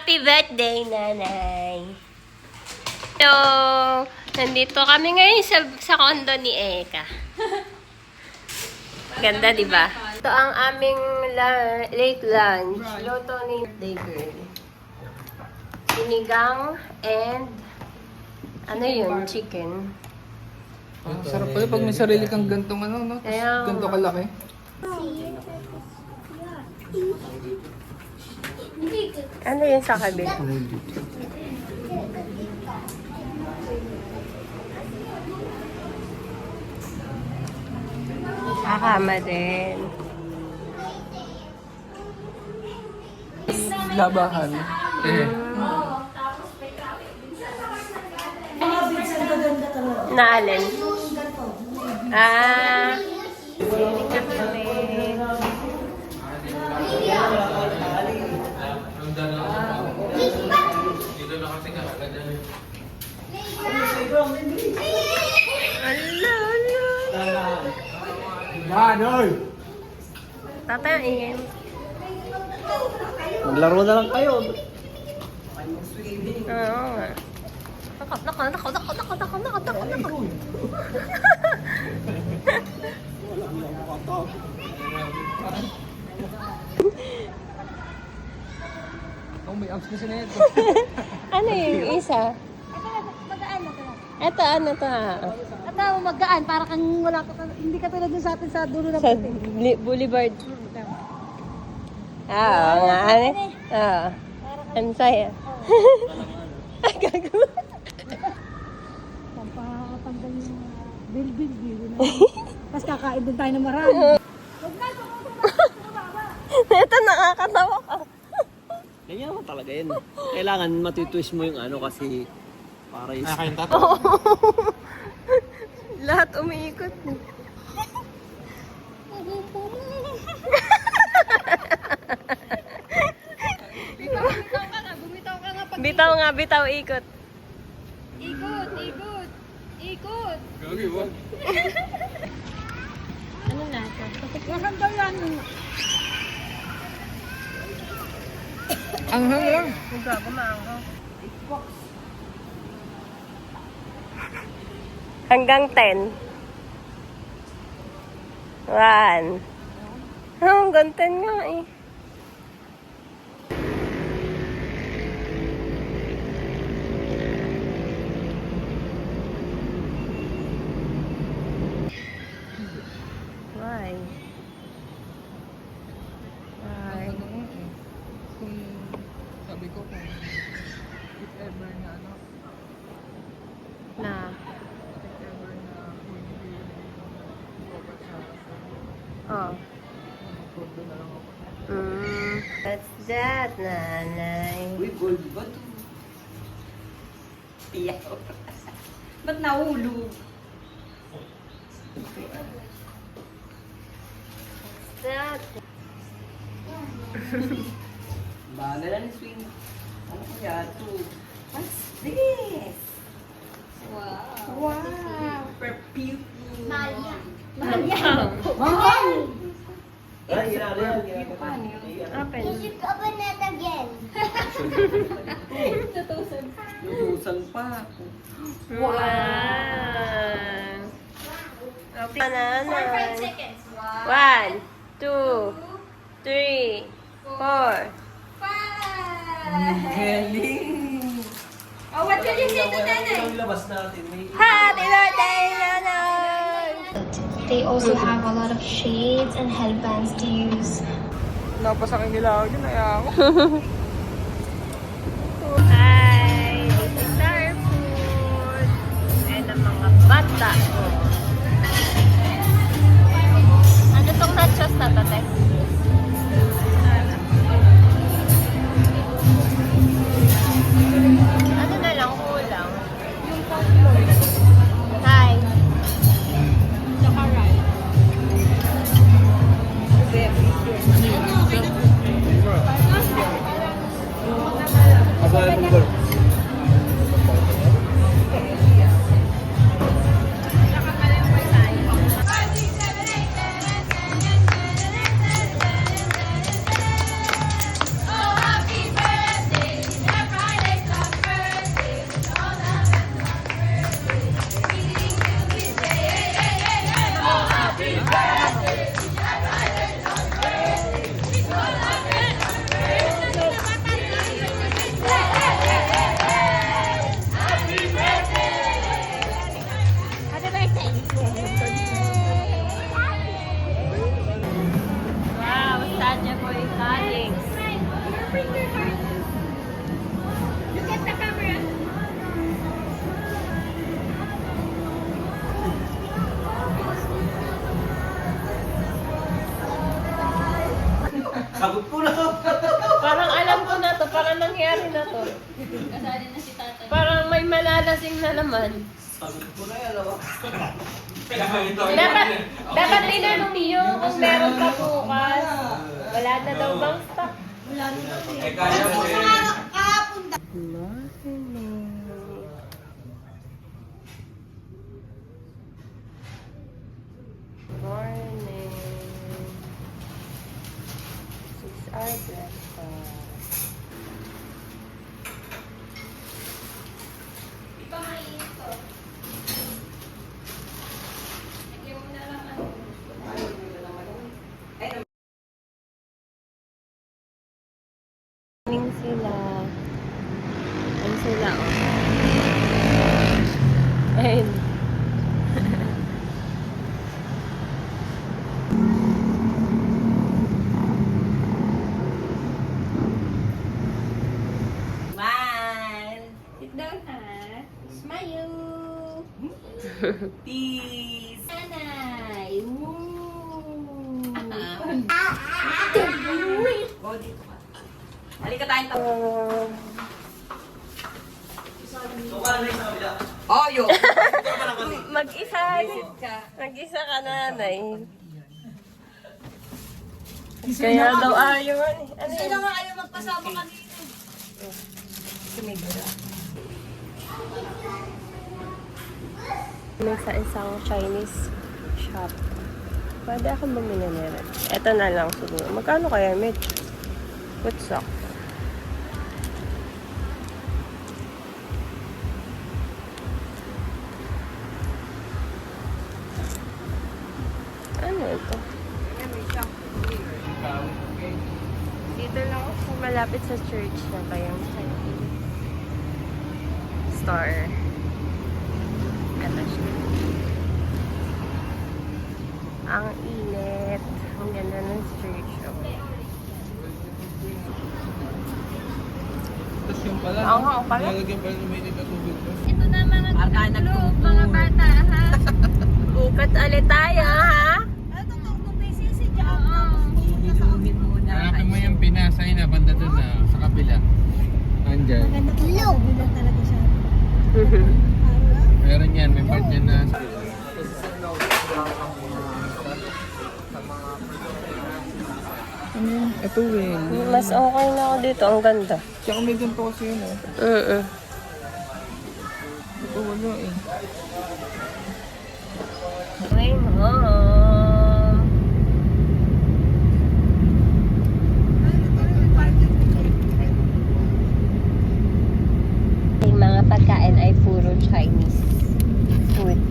Happy birthday, Nanay! Hello! Nandito kami ngayon sa condo ni Eka. Ganda, di ba? Ito ang aming late lunch. Luto ni birthday girl. Sinigang and ano yun? Chicken. Sarap pala pag may sarili kang gantong ano, no? Kaya, Ganto kalaki. ano yun sa kabila? Kakama din. Labahan. Naalin? Ah. Sinikat kami. Ala, ala. Manoy! Tatay, ang ingay mo. Maglaro na lang kayo. Oo nga. Nako. Oh, may abs na si Neto. Ano yung isa? Magaan na to. Ito, ano to? Ito, magaan. Para kang wala ka, hindi ka tulad dun sa atin sa dulo ng Sa puti. Boulevard. Ah, oo nga. Ano? Oo. Ang saya. Ay, gago. Pampatanggal yung bil. Tapos kakain din tayo ng marami. Ito, nakakatawa ka. Ganyan naman talaga yun. Kailangan matitwist mo yung ano kasi para yung... Nakakain tato. Lahat umiikot. Bitaw nga, bitaw, ikot. Ikot. Gagi ba? Ano nasa? Wasan daw yan. Ang hang lang. Ang gago, maangko. Hanggang 10. 1. Hanggang 10 nga eh. Why? Why? Ano nga eh. Kung sabi ko kung if ever na ano, Na. if ever na hindi robot sa Oh. kondo na lang ako. What's that, nanay? Uy, gold ba ito? Tiyak. Ba't nahulog? That? Bahala na ni Swing. Ano kaya ito? What's this? Wow. Perfume. Mahal. Ay, yan. Open. open it again. Lutusan pa. Wow! Okay. Nanay. seconds. 1, 2, 3, 4. Galing! Oh, what did you say to Nanay? Ang labas natin. Happy birthday, nanay! They also have a lot of shades and headbands to use. Napasakin nila ako dyan, kaya ako. Hi! This is our food. And ang mga bata. Ano tong nachos na to, te? Ano na lang, kulang? Hi! Asa yung burger? nangyari na to? Parang may malalasing na naman. Dapat tinanong niyo kung meron pa bukas. Wala na daw bang stock? Morning. This is our breakfast. Morning sila. Ano sila, oh. Ayun. Smile! Sit down, ha? Smile! Peace! Nanay! Woo! Go dito ka. Halika tayong tapo. Oh, yun! Mag-isa ka, nanay. Kaya daw ayaw. Ano yun? nga ayaw magpasama kanina. May sa isang Chinese shop. Pwede akong bumili nila. Ito na lang siguro. Magkano kaya, Mitch? Putsak. Ano ito? Dito lang ako malapit sa church na kayang Chinese store. Ito siya. Ang init. Ang ganda ng church. Tapos yung pala, Oo nga, pala. nilalagyan pala ng mainit na tubig ko. Ito na mga nagtutulog, mga bata, ha? Ikot ulit tayo, ha? Ano to? Kung may sisi dyan. Inumin muna. Hanapin mo yung pinasay na banda doon na sa kabila. Andyan. Maganda po. Bilang talaga siya. Meron yan, may part yan na ito eh. Mas okay na ako dito. Ang ganda. Tsaka may ganito kasi yun eh. Ito wala eh. Going home. Yung mga pagkain ay puro Chinese food.